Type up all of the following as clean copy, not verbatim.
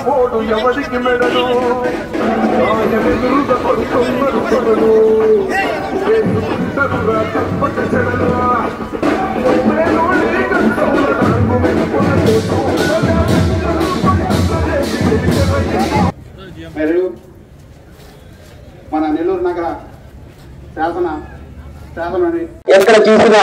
పోటు ఎవరికి మెడను పడుతున్నారు కొడలు తప్పక చెడలు మరియు మన నెల్లూరు నగర శాసనని ఎక్కడ చూసినా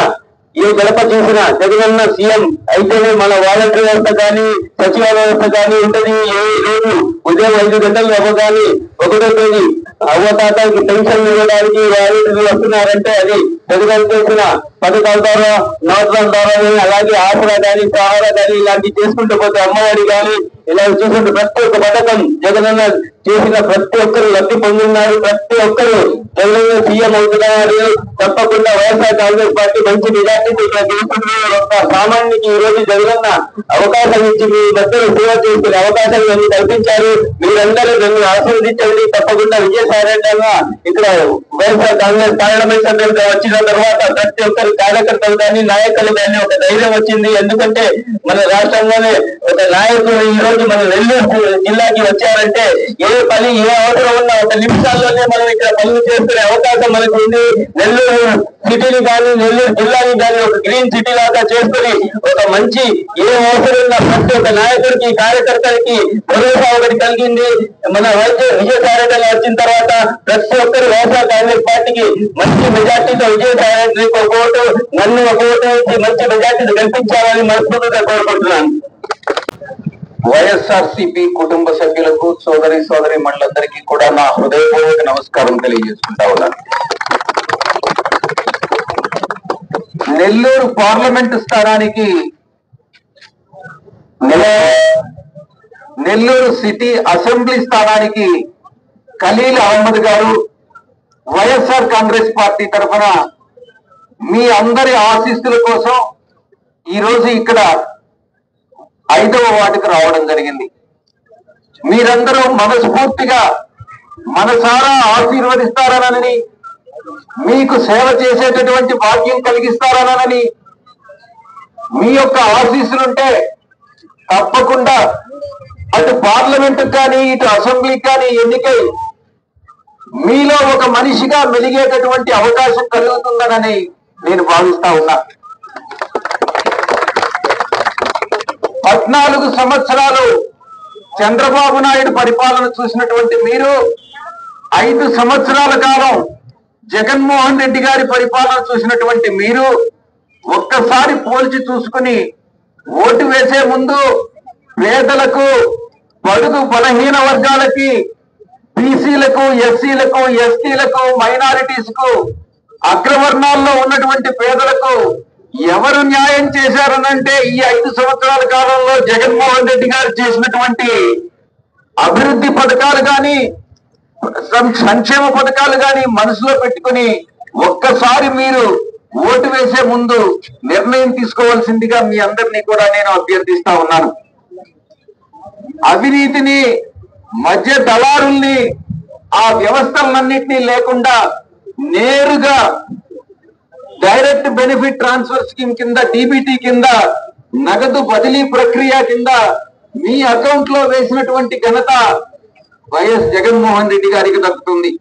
ఏ గడప చూసినా జగనన్న సీఎం అయితేనే మన వాలంటీర్ వ్యవస్థ కానీ సచివాలయ వ్యవస్థ కానీ ఉంటది. ఏ రోజు ఉదయం 5 గంటలు అవ్వగాని 1వ తేదీ అవ్వతాతకి పెన్షన్ ఇవ్వడానికి వాలంటీర్లు వస్తున్నారంటే అది జగన్ చేసిన పథకాల ద్వారా నవరత్నాల ద్వారా అలాగే ఆసరా కానీ సహారా కానీ ఇలాంటివి చేసుకుంటూ పోతే అమ్మఒడి కానీ ఇలా చూసుకుంటే ప్రతి ఒక్క పథకం జగనన్న చేసిన ప్రతి ఒక్కరు లబ్ధి పొందుతున్నారు. ప్రతి ఒక్కరు జగనన్న సీఎం అవుతున్నారు. తప్పకుండా వైఎస్ఆర్ కాంగ్రెస్ పార్టీ మంచి మెజార్టీతో ఒక సామాన్యునికి ఈ రోజు జగనన్న అవకాశం ఇచ్చి మీ మధ్యలో సేవ చేసుకునే అవకాశాన్ని కల్పించారు. మీరందరూ నన్ను ఆశీర్వదించండి. తప్పకుండా విజయసాయంగా ఇక్కడ వైఎస్ఆర్ కాంగ్రెస్ పార్లమెంట్ సభ్యులుగా వచ్చిన తర్వాత ప్రతి ఒక్కరు కార్యకర్తలు కానీ నాయకులు కానీ ఒక ధైర్యం వచ్చింది. ఎందుకంటే మన రాష్ట్రంలోనే ఒక నాయకుడు ఈ రోజు మన నెల్లూరు జిల్లాకి వచ్చారంటే ఏ పని ఏ అవసరం ఉన్నా 1 నిమిషాల్లోనే మనం ఇక్కడ పనులు చేసుకునే అవకాశం మనకు ఉంది. నెల్లూరు సిటీని కానీ నెల్లూరు జిల్లాని కానీ ఒక గ్రీన్ సిటీ లాగా చేసుకుని ఒక మంచి ఏ అవసరం ఉన్నా ప్రతి ఒక్క నాయకుడికి కార్యకర్తలకి భరోసా ఒకటి కలిగింది. మన విజయసాయి వచ్చిన తర్వాత ప్రతి ఒక్కరు వైఎస్ఆర్ కాంగ్రెస్ పార్టీకి మంచి మెజార్టీతో విజయసాయి ఒక ఓటు నన్ను ఒక ఓటు ఇచ్చి మంచి మెజార్టీని కల్పించాలని మనస్ఫూర్తిగా కోరుకుంటున్నాను. వైఎస్ఆర్సీపీ కుటుంబ సభ్యులకు సోదరి మండలందరికీ కూడా నా హృదయపూర్వక నమస్కారం తెలియజేసుకుంటా ఉన్నాను. నెల్లూరు పార్లమెంటు స్థానానికి నెల్లూరు సిటీ అసెంబ్లీ స్థానానికి ఖలీల్ అహ్మద్ గారు వైఎస్ఆర్ కాంగ్రెస్ పార్టీ తరఫున మీ అందరి ఆశీస్సుల కోసం ఈరోజు ఇక్కడ 5వ వార్డుకు రావడం జరిగింది. మీరందరూ మనస్ఫూర్తిగా మనసారా ఆశీర్వదిస్తారనని మీకు సేవ చేసేటటువంటి భాగ్యం కలిగిస్తారనని మీ యొక్క ఆశీస్సులుంటే తప్పకుండా అటు పార్లమెంటు కానీ ఇటు అసెంబ్లీ కానీ ఎన్నికై మీలో ఒక మనిషిగా మెలిగేటటువంటి అవకాశం కలుగుతుందనని నేను భావిస్తా ఉన్నా. 14 సంవత్సరాలు చంద్రబాబు నాయుడు పరిపాలన చూసినటువంటి మీరు 5 సంవత్సరాల కాలం జగన్మోహన్ రెడ్డి గారి పరిపాలన చూసినటువంటి మీరు ఒక్కసారి పోల్చి చూసుకుని ఓటు వేసే ముందు పేదలకు, బడుగు బలహీన వర్గాలకి, బీసీలకు, ఎస్సీలకు, ఎస్టీలకు, మైనారిటీస్ కు, అగ్రవర్ణాల్లో ఉన్నటువంటి పేదలకు ఎవరు న్యాయం చేశారనంటే ఈ 5 సంవత్సరాల కాలంలో జగన్మోహన్ రెడ్డి గారు చేసినటువంటి అభివృద్ధి పథకాలు కానీ సంక్షేమ పథకాలు కానీ మనసులో పెట్టుకుని ఒక్కసారి మీరు ఓటు వేసే ముందు నిర్ణయం తీసుకోవాల్సిందిగా మీ అందరినీ కూడా నేను అభ్యర్థిస్తా ఉన్నాను. అవినీతిని, మధ్య దళారుల్ని, ఆ వ్యవస్థలన్నింటినీ లేకుండా నేరుగా డైరెక్ట్ బెనిఫిట్ ట్రాన్స్ఫర్ స్కీమ్ కింద, డీబీటీ కింద, నగదు బదిలీ ప్రక్రియ కింద మీ అకౌంట్ లో వేసినటువంటి ఘనత వైఎస్ జగన్మోహన్ రెడ్డి గారికి దక్కుతుంది.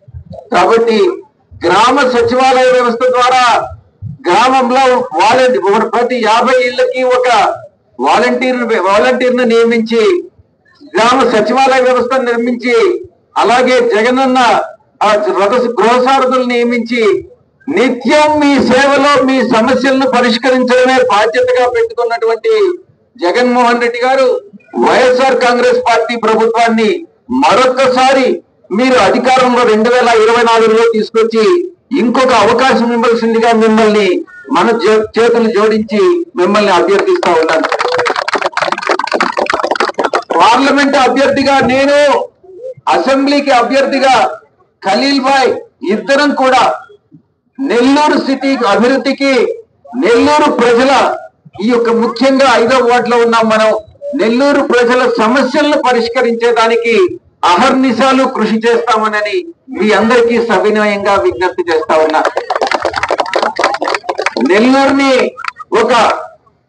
కాబట్టి గ్రామ సచివాలయ వ్యవస్థ ద్వారా గ్రామంలో ప్రతి 50 ఇళ్లకి ఒక వాలంటీర్ను నియమించి గ్రామ సచివాలయ వ్యవస్థ నిర్మించి, అలాగే జగనన్న గృహసారథులు నియమించి నిత్యం మీ సేవలో మీ సమస్యలను పరిష్కరించడమే బాధ్యతగా పెట్టుకున్నటువంటి జగన్మోహన్ రెడ్డి గారు వైఎస్ఆర్ కాంగ్రెస్ పార్టీ ప్రభుత్వాన్ని మరొక్కసారి మీరు అధికారంలో 2024లో తీసుకొచ్చి ఇంకొక అవకాశం ఇవ్వాల్సిందిగా మిమ్మల్ని మన చేతులు జోడించి మిమ్మల్ని అభ్యర్థిస్తా ఉన్నాను. పార్లమెంట్ అభ్యర్థిగా నేను, అసెంబ్లీకి అభ్యర్థిగా ఖలీల్ భాయ్ ఇద్దరం కూడా నెల్లూరు సిటీ అభివృద్ధికి, నెల్లూరు ప్రజల ఈ యొక్క ముఖ్యంగా 5వ వార్డులో ఉన్నాం మనం, నెల్లూరు ప్రజల సమస్యలను పరిష్కరించేదానికి అహర్నిశాలు కృషి చేస్తామనని మీ అందరికీ సవినయంగా విజ్ఞప్తి చేస్తా ఉన్నా. నెల్లూరుని ఒక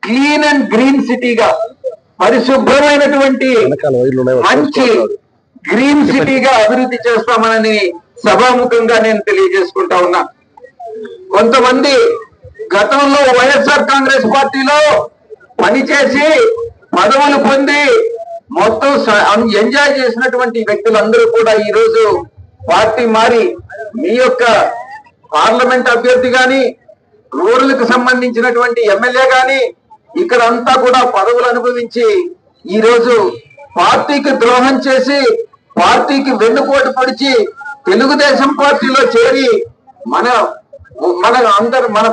క్లీన్ అండ్ గ్రీన్ సిటీగా, పరిశుభ్రమైనటువంటి మంచి గ్రీన్ సిటీగా అభివృద్ధి చేస్తామని సభాముఖంగా నేను తెలియజేసుకుంటా ఉన్నా. కొంతమంది గతంలో వైఎస్ఆర్ కాంగ్రెస్ పార్టీలో పనిచేసి పదవులు పొంది మొత్తం ఎంజాయ్ చేసినటువంటి వ్యక్తులందరూ కూడా ఈ రోజు పార్టీ మారి మీ యొక్క పార్లమెంట్ అభ్యర్థి గాని, రూరల్ కు సంబంధించినటువంటి ఎమ్మెల్యే గాని ఇక్కడ అంతా కూడా పదవులు అనుభవించి ఈ రోజు పార్టీకి ద్రోహం చేసి, పార్టీకి వెన్నుపోటు పొడిచి తెలుగుదేశం పార్టీలో చేరి మన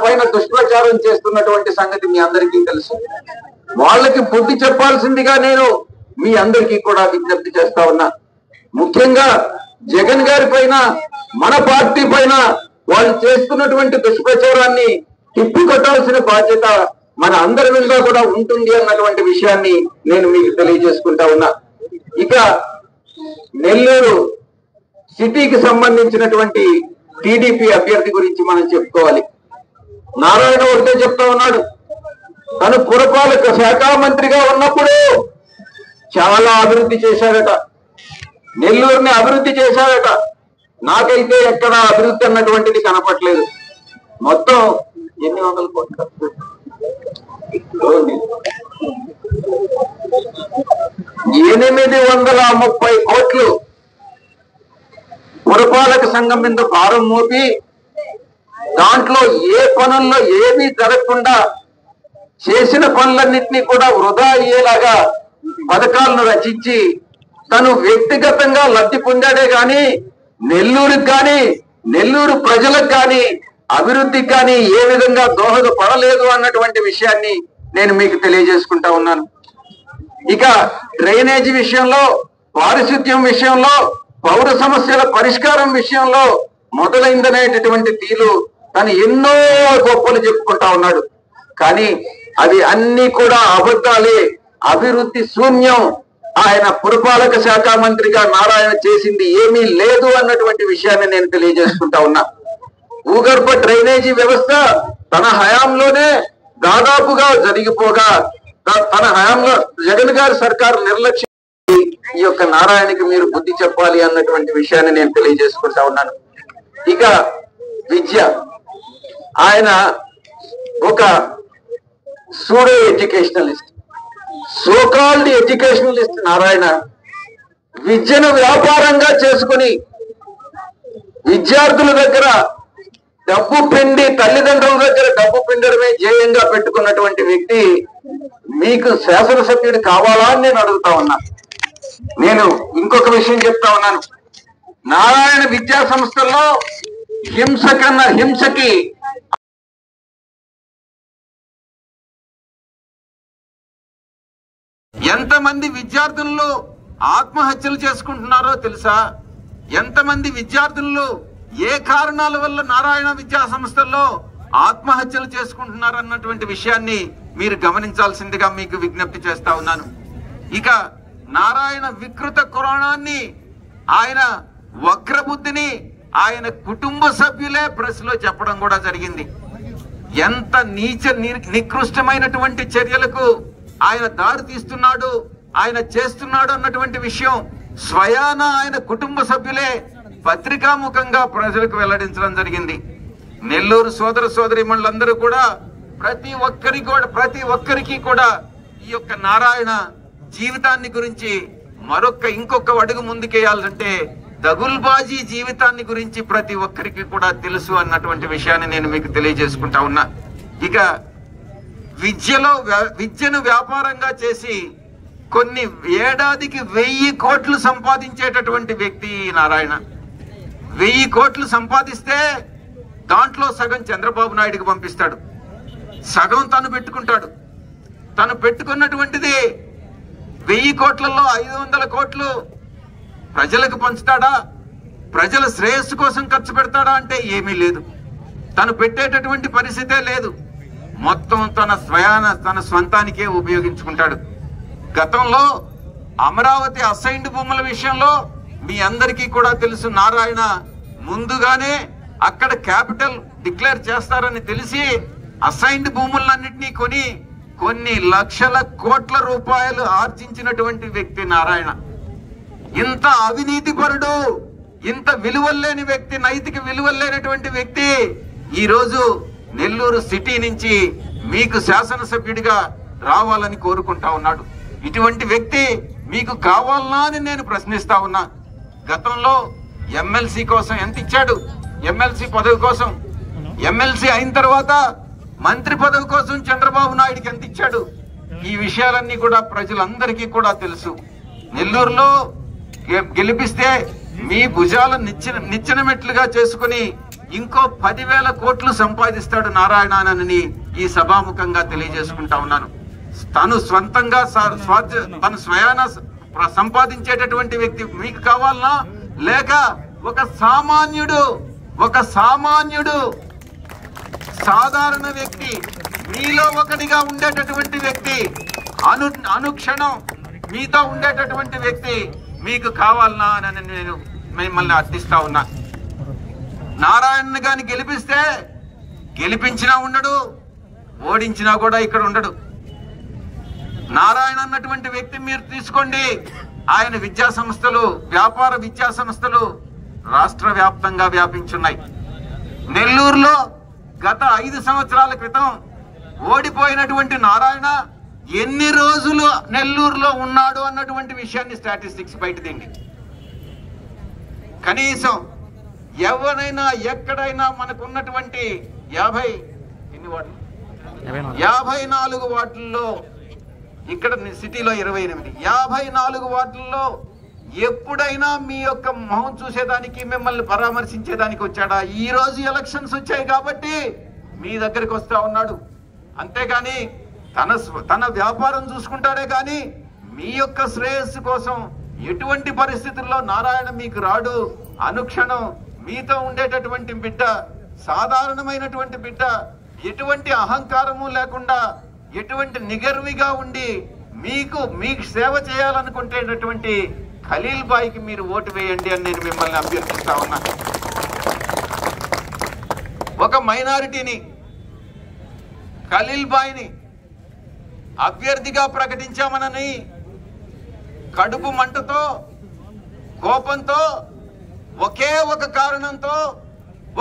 పైన దుష్ప్రచారం చేస్తున్నటువంటి సంగతి మీ అందరికీ తెలుసు. వాళ్ళకి బుద్ధి చెప్పాల్సిందిగా నేను మీ అందరికీ కూడా విజ్ఞప్తి చేస్తా ఉన్నా. ముఖ్యంగా జగన్ గారి పైన, మన పార్టీ పైన వాళ్ళు చేస్తున్నటువంటి దుష్ప్రచారాన్ని తిప్పికొట్టాల్సిన బాధ్యత మన అందరి మీద కూడా ఉంటుంది అన్నటువంటి విషయాన్ని నేను మీకు తెలియజేసుకుంటా ఉన్నా. ఇక నెల్లూరు సిటీకి సంబంధించినటువంటి టీడీపీ అభ్యర్థి గురించి మనం చెప్పుకోవాలి. నారాయణ ఒకటే చెప్తా ఉన్నాడు, తను పురపాలక శాఖ మంత్రిగా ఉన్నప్పుడు చాలా అభివృద్ధి చేశాడట, నెల్లూరుని అభివృద్ధి చేశాడట. నాకైతే ఎక్కడ అభివృద్ధి అన్నటువంటిది కనపట్లేదు. మొత్తం ఎన్ని వందల కోట్లు, 830 కోట్లు పురపాలక సంఘం మీద భారం మోపి దాంట్లో ఏ పనుల్లో ఏమీ జరగకుండా చేసిన పనులన్నింటినీ కూడా వృధా అయ్యేలాగా పథకాలను రచించి తను వ్యక్తిగతంగా లబ్ధి పొందాడే గాని నెల్లూరుకి కానీ, నెల్లూరు ప్రజలకు కానీ, అభివృద్ధికి కానీ ఏ విధంగా దోహదపడలేదు అన్నటువంటి విషయాన్ని నేను మీకు తెలియజేసుకుంటా ఉన్నాను. ఇక డ్రైనేజీ విషయంలో, పారిశుద్ధ్యం విషయంలో, పౌర సమస్యల పరిష్కారం విషయంలో మొదలైందనేటటువంటి తీరు తను ఎన్నో గొప్పలు చెప్పుకుంటా ఉన్నాడు. కానీ అవి అన్ని కూడా అబద్ధాలే, అభివృద్ధి శూన్యం. ఆయన పురపాలక శాఖ మంత్రిగా నారాయణ చేసింది ఏమీ లేదు అన్నటువంటి విషయాన్ని నేను తెలియజేసుకుంటా ఉన్నా. భూగర్భ డ్రైనేజీ వ్యవస్థ తన హయాంలోనే దాదాపుగా జరిగిపోగా, తన హయాంలో జగన్ గారి సర్కారు నిర్లక్ష్యం ఈ యొక్క నారాయణకి మీరు బుద్ధి చెప్పాలి అన్నటువంటి విషయాన్ని నేను తెలియజేసుకుంటా ఉన్నాను. ఇక విద్య, ఆయన ఒక pseudo educationalist, so called educationalist Narayana విద్యను వ్యాపారంగా చేసుకుని విద్యార్థుల దగ్గర డబ్బు పిండి, తల్లిదండ్రుల దగ్గర డబ్బు పిండడమే ధ్యేయంగా పెట్టుకున్నటువంటి వ్యక్తి మీకు శాసనసభ్యుడు కావాలా అని నేను అడుగుతా ఉన్నా. నేను ఇంకొక విషయం చెప్తా ఉన్నాను. నారాయణ విద్యా సంస్థల్లో హింస కన్నా హింసకి ఎంతమంది విద్యార్థులు ఆత్మహత్యలు చేసుకుంటున్నారో తెలుసా? ఎంతమంది విద్యార్థులు ఏ కారణాల వల్ల నారాయణ విద్యా సంస్థల్లో ఆత్మహత్యలు చేసుకుంటున్నారు అన్నటువంటి విషయాన్ని మీరు గమనించాల్సిందిగా మీకు విజ్ఞప్తి చేస్తా ఉన్నాను. ఇక నారాయణ వికృత కురాణాన్ని, ఆయన వక్రబుద్ధిని ఆయన కుటుంబ సభ్యులే ప్రెస్ లో చెప్పడం కూడా జరిగింది. ఎంత నీచ నికృష్టమైనటువంటి చర్యలకు ఆయన దారి తీస్తున్నాడు, ఆయన చేస్తున్నాడు అన్నటువంటి విషయం స్వయాన ఆయన కుటుంబ సభ్యులే పత్రికాముఖంగా ప్రజలకు వెల్లడించడం జరిగింది. నెల్లూరు సోదర సోదరీమణులందరూ కూడా ప్రతి ఒక్కరికి కూడా ఈ యొక్క నారాయణ జీవితాన్ని గురించి ఇంకొక అడుగు ముందుకేయాలంటే దగుల్బాజీ జీవితాన్ని గురించి ప్రతి ఒక్కరికి కూడా తెలుసు అన్నటువంటి విషయాన్ని నేను మీకు తెలియజేసుకుంటా ఉన్నా. ఇక విద్యను వ్యాపారంగా చేసి కొన్ని ఏడాదికి 1000 కోట్లు సంపాదించేటటువంటి వ్యక్తి నారాయణ. 1000 కోట్లు సంపాదిస్తే దాంట్లో సగం చంద్రబాబు నాయుడికి పంపిస్తాడు, సగం తను పెట్టుకుంటాడు. తను పెట్టుకున్నటువంటిది 1000 కోట్లలో 500 కోట్లు ప్రజలకు పంచుతాడా? ప్రజల శ్రేయస్సు కోసం ఖర్చు పెడతాడా అంటే ఏమీ లేదు. తను పెట్టేటటువంటి పరిస్థితే లేదు. మొత్తం తన స్వంతానికే ఉపయోగించుకుంటాడు. గతంలో అమరావతి అసైన్డ్ భూముల విషయంలో మీ అందరికీ కూడా తెలుసు, నారాయణ ముందుగానే అక్కడ క్యాపిటల్ డిక్లేర్ చేస్తారని తెలిసి అసైన్డ్ భూములన్నింటినీ కొని కొన్ని లక్షల కోట్ల రూపాయలు ఆర్జించినటువంటి వ్యక్తి నారాయణ. ఇంత అవినీతిపరుడు, ఇంత విలువలేని వ్యక్తి, నైతిక విలువలేనటువంటి వ్యక్తి ఈ రోజు నెల్లూరు సిటీ నుంచి మీకు శాసనసభ్యుడిగా రావాలని కోరుకుంటా ఉన్నాడు. ఇటువంటి వ్యక్తి మీకు కావాలనా అని నేను ప్రశ్నిస్తా ఉన్నా. గతంలో ఎమ్మెల్సీ కోసం ఎంత ఇచ్చాడు? ఎమ్మెల్సీ పదవి కోసం. ఎమ్మెల్సీ అయిన తర్వాత మంత్రి పదవి కోసం చంద్రబాబు నాయుడికి ఎంత ఇచ్చాడు? ఈ విషయాలన్నీ కూడా ప్రజలందరికీ కూడా తెలుసు. నెల్లూరులో గెలిపిస్తే మీ భుజాల నిచ్చెన మెట్లుగా చేసుకుని ఇంకో 10,000 కోట్లు సంపాదిస్తాడు నారాయణని ఈ సభాముఖంగా తెలియజేసుకుంటా ఉన్నాను. తను స్వంతంగా తను స్వయాన సంపాదించేటటువంటి వ్యక్తి మీకు కావాలనా, లేక ఒక సామాన్యుడు సాధారణ వ్యక్తి, మీలో ఒకటిగా ఉండేటటువంటి వ్యక్తి, అనుక్షణం మీతో ఉండేటటువంటి వ్యక్తి మీకు కావాలనా అని నేను మిమ్మల్ని అర్థిస్తా ఉన్నా. నారాయణ గారిని గెలిపిస్తే గెలిపించినా ఉండడు, ఓడించినా కూడా ఇక్కడ ఉండడు. నారాయణ అన్నటువంటి వ్యక్తి మీరు తీసుకోండి, ఆయన విద్యా సంస్థలు, వ్యాపార విద్యా సంస్థలు రాష్ట్ర వ్యాప్తంగా వ్యాపించున్నాయి. నెల్లూరులో గత 5 సంవత్సరాల క్రితం ఓడిపోయినటువంటి నారాయణ ఎన్ని రోజులు నెల్లూరులో ఉన్నాడు అన్నటువంటి విషయాన్ని స్టాటిస్టిక్స్ బయటదండి. కనీసం ఎవరైనా ఎక్కడైనా మనకున్నటువంటి 54 వార్డుల్లో, ఇక్కడ సిటీలో 28, 54 వార్డుల్లో ఎప్పుడైనా మీ యొక్క మొహం చూసేదానికి, మిమ్మల్ని పరామర్శించేదానికి వచ్చాడా? ఈ రోజు ఎలక్షన్స్ వచ్చాయి కాబట్టి మీ దగ్గరికి వస్తా ఉన్నాడు. అంతేగాని తన వ్యాపారం చూసుకుంటాడే కానీ మీ యొక్క శ్రేయస్సు కోసం ఎటువంటి పరిస్థితుల్లో నారాయణ మీకు రాడు. అనుక్షణం మీతో ఉండేటటువంటి బిడ్డ, సాధారణమైనటువంటి బిడ్డ, ఎటువంటి అహంకారము లేకుండా, ఎటువంటి నిగర్విగా ఉండి మీకు సేవ చేయాలనుకుంటేటటువంటి ఖలీల్ బాయ్కి మీరు ఓటు వేయండి అని నేను మిమ్మల్ని అభ్యర్థిస్తా ఉన్నా. ఒక మైనారిటీని, ఖలీల్ బాయ్ని అభ్యర్థిగా ప్రకటించామనని కడుపు మంటతో, కోపంతో, ఒకే ఒక కారణంతో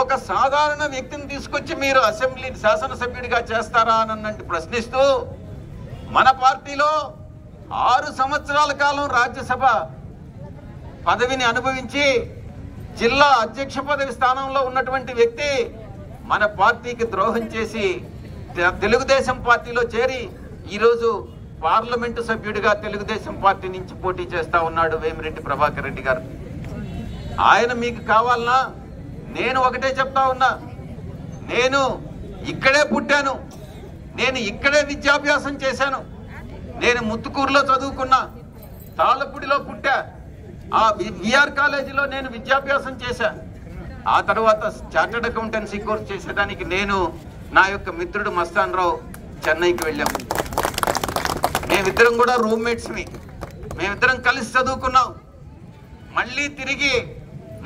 ఒక సాధారణ వ్యక్తిని తీసుకొచ్చి మీరు అసెంబ్లీ శాసనసభ్యుడిగా చేస్తారా అని ప్రశ్నిస్తూ మన పార్టీలో 6 సంవత్సరాల కాలం రాజ్యసభ పదవిని అనుభవించి జిల్లా అధ్యక్ష పదవి స్థానంలో ఉన్నటువంటి వ్యక్తి మన పార్టీకి ద్రోహం చేసి తెలుగుదేశం పార్టీలో చేరి ఈరోజు పార్లమెంటు సభ్యుడిగా తెలుగుదేశం పార్టీ నుంచి పోటీ చేస్తా ఉన్నాడు వేమిరెడ్డి ప్రభాకర్ రెడ్డి గారు. ఆయన మీకు కావాలనా? నేను ఒకటే చెప్తా ఉన్నా, నేను ఇక్కడే పుట్టాను, నేను ఇక్కడే విద్యాభ్యాసం చేశాను, నేను ముత్తుకూరులో చదువుకున్నా, తాళ్ళపూడిలో పుట్టా, ఆ విఆర్ కాలేజీలో నేను విద్యాభ్యాసం చేశా. ఆ తర్వాత చార్టర్డ్ అకౌంటెన్సీ కోర్స్ చేసేదానికి నేను నా యొక్క మిత్రుడు మస్తాన్ రావు చెన్నైకి వెళ్ళాం. మేమిద్దరం కూడా రూమ్మేట్స్ని, మేమిద్దరం కలిసి చదువుకున్నాం. మళ్ళీ తిరిగి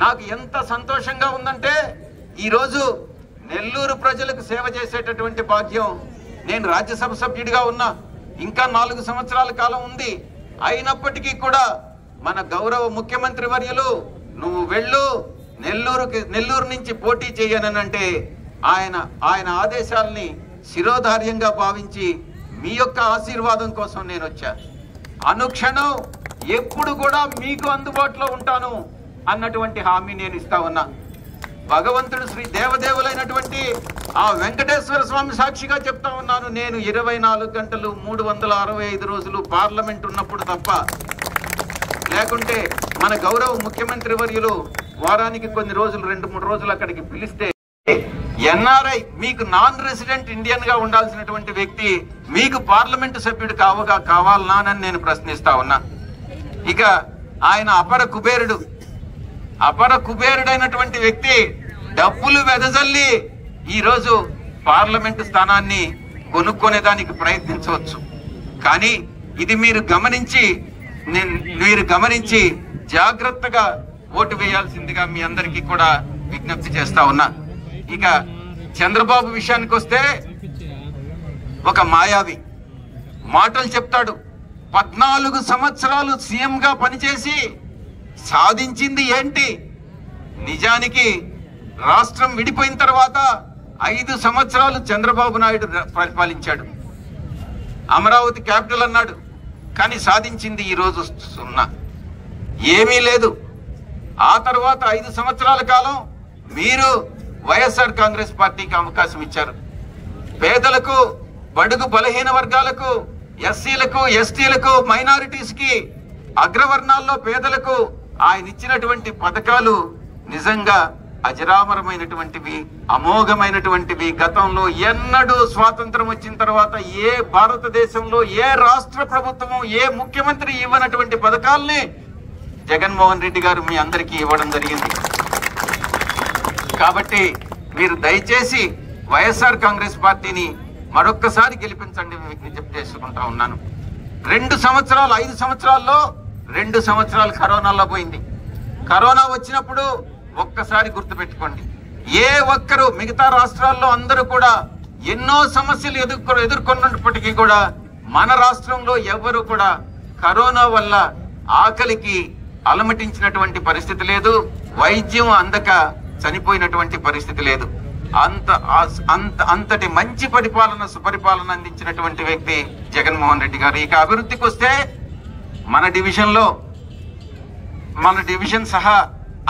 నాకు ఎంత సంతోషంగా ఉందంటే ఈరోజు నెల్లూరు ప్రజలకు సేవ చేసేటటువంటి భాగ్యం. నేను రాజ్యసభ సభ్యుడిగా ఉన్నా, ఇంకా 4 సంవత్సరాల కాలం ఉంది. అయినప్పటికీ కూడా మన గౌరవ ముఖ్యమంత్రి వర్యులు నువ్వు వెళ్ళు, నెల్లూరు నుంచి పోటీ చేయనంటే ఆయన ఆదేశాలని శిరోధార్యంగా భావించి మీ యొక్క ఆశీర్వాదం కోసం నేను వచ్చా. అనుక్షణం ఎప్పుడు కూడా మీకు అందుబాటులో ఉంటాను అన్నటువంటి హామీ నేను ఇస్తా ఉన్నా. భగవంతుడు శ్రీ దేవదేవులైనటువంటి ఆ వెంకటేశ్వర స్వామి సాక్షిగా చెప్తా ఉన్నాను, నేను 24 గంటలు 365 రోజులు పార్లమెంట్ ఉన్నప్పుడు తప్ప, లేకుంటే మన గౌరవ ముఖ్యమంత్రి వర్యులు వారానికి కొన్ని రోజులు 2-3 రోజులు అక్కడికి పిలిస్తే ఎన్ఆర్ఐ మీకు నాన్ రెసిడెంట్ ఇండియన్ గా ఉండాల్సినటువంటి వ్యక్తి మీకు పార్లమెంటు సభ్యుడు కావాలనా అని నేను ప్రశ్నిస్తా ఉన్నా. ఇక ఆయన అపర కుబేరుడైనటువంటి వ్యక్తి డబ్బులు వెదజల్లి ఈరోజు పార్లమెంటు స్థానాన్ని కొనుక్కునేదానికి ప్రయత్నించవచ్చు. కానీ ఇది మీరు గమనించి జాగ్రత్తగా ఓటు వేయాల్సిందిగా మీ అందరికీ కూడా విజ్ఞప్తి చేస్తా ఉన్నా. ఇక చంద్రబాబు విషయానికి వస్తే ఒక మాయావి మాటలు చెప్తాడు. 14 సంవత్సరాలు సీఎంగా పనిచేసి సాధించింది ఏంటి? నిజానికి రాష్ట్రం విడిపోయిన తర్వాత 5 సంవత్సరాలు చంద్రబాబు నాయుడు పరిపాలించాడు. అమరావతి క్యాపిటల్ అన్నాడు, కానీ సాధించింది ఈరోజు 0, ఏమీ లేదు. ఆ తర్వాత 5 సంవత్సరాల కాలం మీరు వైఎస్ఆర్ కాంగ్రెస్ పార్టీకి అవకాశం ఇచ్చారు. పేదలకు, బడుగు బలహీన వర్గాలకు, ఎస్సీలకు, ఎస్టీలకు, మైనారిటీస్ కి, అగ్రవర్ణాల్లో పేదలకు ఆయన ఇచ్చినటువంటి పథకాలు నిజంగా అజరామరమైనటువంటివి, అమోఘమైనటువంటివి. గతంలో ఎన్నడూ స్వాతంత్రం వచ్చిన తర్వాత ఏ భారతదేశంలో ఏ రాష్ట్ర ప్రభుత్వము, ఏ ముఖ్యమంత్రి ఇవ్వనటువంటి పథకాల్ని జగన్మోహన్ రెడ్డి గారు మీ అందరికీ ఇవ్వడం జరిగింది. కాబట్టి మీరు దయచేసి వైఎస్ఆర్ కాంగ్రెస్ పార్టీని మరొక్కసారి గెలిపించండి విజ్ఞప్తి చేసుకుంటా ఉన్నాను. 2 సంవత్సరాలు, 5 సంవత్సరాల్లో 2 సంవత్సరాలు కరోనాలో పోయింది. కరోనా వచ్చినప్పుడు ఒక్కసారి గుర్తుపెట్టుకోండి, ఏ ఒక్కరు మిగతా రాష్ట్రాల్లో అందరూ కూడా ఎన్నో సమస్యలు ఎదుర్కొన్నప్పటికీ కూడా మన రాష్ట్రంలో ఎవరు కూడా కరోనా వల్ల ఆకలికి అలమటించినటువంటి పరిస్థితి లేదు, వైద్యం అందక చనిపోయినటువంటి పరిస్థితి లేదు. అంతటి మంచి సుపరిపాలన అందించినటువంటి వ్యక్తి జగన్మోహన్ రెడ్డి గారు. ఇక అభివృద్ధికి వస్తే మన డివిజన్ సహా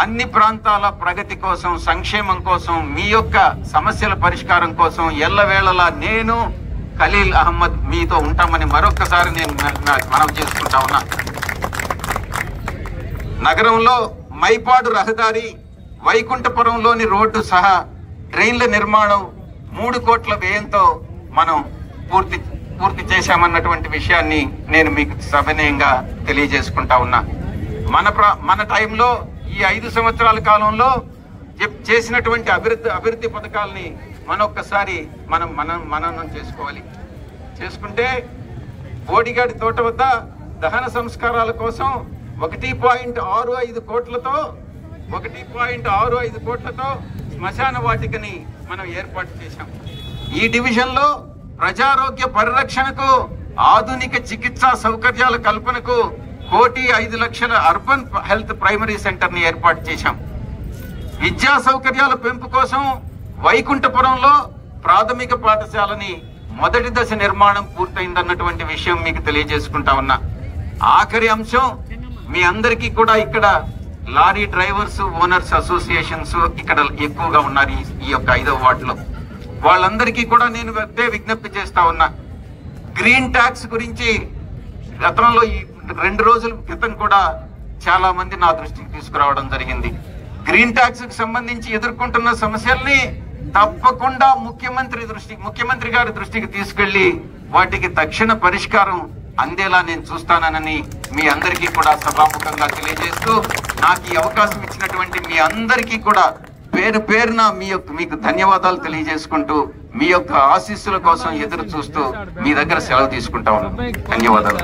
అన్ని ప్రాంతాల ప్రగతి కోసం, సంక్షేమం కోసం, మీ యొక్క సమస్యల పరిష్కారం కోసం ఎల్లవేళలా నేను, ఖలీల్ అహ్మద్ మీతో ఉంటామని మరొక్కసారి నేను మనవి చేసుకుంటా ఉన్నా. నగరంలో మైపాడు రహదారి, వైకుంఠపురంలోని రోడ్డు సహా ట్రైన్ల నిర్మాణం 3 కోట్ల వ్యయంతో మనం పూర్తి చేశామన్నటువంటి విషయాన్ని నేను మీకు సవినయంగా తెలియజేసుకుంటా ఉన్నా. మన టైంలో ఈ 5 సంవత్సరాల కాలంలో చేసినటువంటి అభివృద్ధి పథకాలని మనొక్కసారి మనం చేసుకోవాలి. చేసుకుంటే బోడిగాడి తోట వద్ద దహన సంస్కారాల కోసం 1.65 కోట్లతో శ్మశాన వాటికని మనం ఏర్పాటు చేశాం. ఈ డివిజన్ లో ప్రజారోగ్య పరిరక్షణకు, ఆధునిక చికిత్సా సౌకర్యాల కల్పనకు 1,05,00,000 అర్బన్ హెల్త్ ప్రైమరీ సెంటర్ ని ఏర్పాటు చేశాం. విద్యా సౌకర్యాల పెంపు కోసం వైకుంఠపురంలో ప్రాథమిక పాఠశాలని మొదటి దశ నిర్మాణం పూర్తయిందన్నటువంటి విషయం మీకు తెలియజేసుకుంటా ఉన్నా. ఆఖరి అంశం, మీ అందరికీ కూడా ఇక్కడ లారీ డ్రైవర్స్ ఓనర్స్ అసోసియేషన్స్ ఇక్కడ ఎక్కువగా ఉన్నారు ఈ యొక్క 5వ వార్డులో. వాళ్ళందరికీ కూడా నేను విజ్ఞప్తి చేస్తా ఉన్నా. గ్రీన్ ట్యాక్స్ గురించి గతంలో ఈ 2 రోజుల క్రితం కూడా చాలా మంది నా దృష్టికి తీసుకురావడం జరిగింది. గ్రీన్ ట్యాక్స్ కి సంబంధించి ఎదుర్కొంటున్న సమస్యల్ని తప్పకుండా ముఖ్యమంత్రి గారి దృష్టికి తీసుకెళ్లి వాటికి తక్షణ పరిష్కారం అందేలా నేను చూస్తానని మీ అందరికీ కూడా సభాముఖంగా తెలియజేస్తూ, నాకు ఈ అవకాశం ఇచ్చినటువంటి మీ అందరికీ కూడా పేరున మీకు ధన్యవాదాలు తెలియజేసుకుంటూ, మీ యొక్క ఆశీస్సుల కోసం ఎదురు చూస్తూ మీ దగ్గర సెలవు తీసుకుంటా ఉన్నాను. ధన్యవాదాలు.